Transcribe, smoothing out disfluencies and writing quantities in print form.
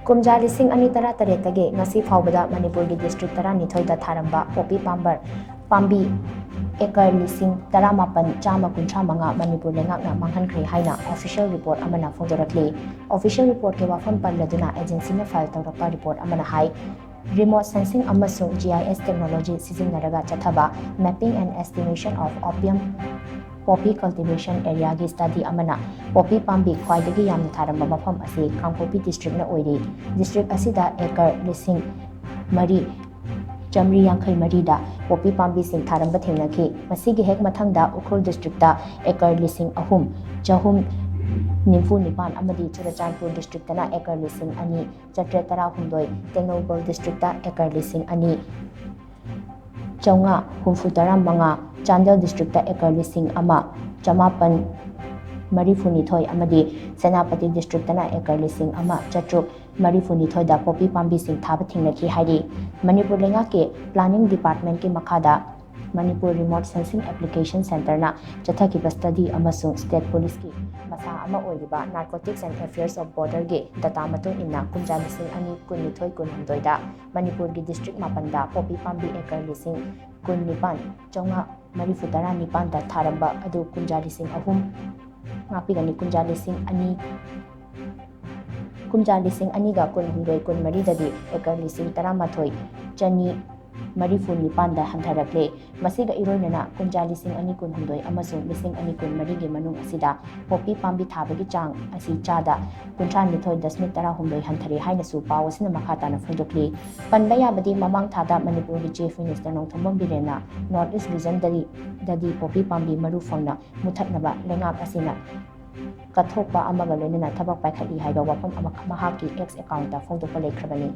KUMJA lising ani tara taretagi ngasi PHAOBADA Manipur district tara nithoida Tharamba poppy Pambi Acre Lishing Tharamba chama kuncha manga Manipur Leingakna Manghankhre HAINA official report AMANA PHONGDORAKLI official report ke wafam palladuna agency na file tawrapa report AMANA hai remote sensing amasung GIS technology sizinaraga chathaba mapping and estimation of opium poppy cultivation area gi study amana poppy pambi khwaidagi yamna tharamba mafam asi Kangpopi district na oiri district asida acre lishing mari Jamri Yankai Marida poppy pambi sing tharamba thengnaki masigi hek mathangda Ukhul district da acre lishing ahum jahum Nimfu Nipan amadi Churachandpur district na acre lishing ani Chatre Tara Humdoi Tengnobal district da acre lishing ani Chaunga Humfutara Manga Chandel district da acre lishing ama Chamapan Marifunithoi amadi Senapati district na acre lishing ama Chatruk Marifunithoi da poppy pambi sing thaba thingnaki hairi Manipur Leingakna planning department ki makhada Manipur remote sensing application center na chathaki study amasung state police ki masa ama oiriba narcotics and affairs of border ge data matung inna KUMJA lising ani kunithoi kunhumdoi da Manipur gi district mapanda poppy pambi acre lising kun nipan chaunga marifutara nipan da Tharamba adu KUMJA lising ahum ngapigani KUMJA lising ani ga kunhumdoi kun mari dadi acre lising taramathoi chani Marifu Nipan da Hantarakle masiga iroinana KUMJA lising ani kunhumdoi amasung lising ani kun mari gi manung asida poppy pambi thabagi chang asi chada kuntran nithoi dasmit tara humdoi hanthari haina su pawasina makhata na phondokli panbaya badi mamang thada Manipur gi chief minister Nongthombam Birena north east region dadi poppy pambi maru phangna muthatnaba lengap asina kathokpa amaga loinana thabak paikhali haiba wafam mahaki x account da phondokpa lekhrabani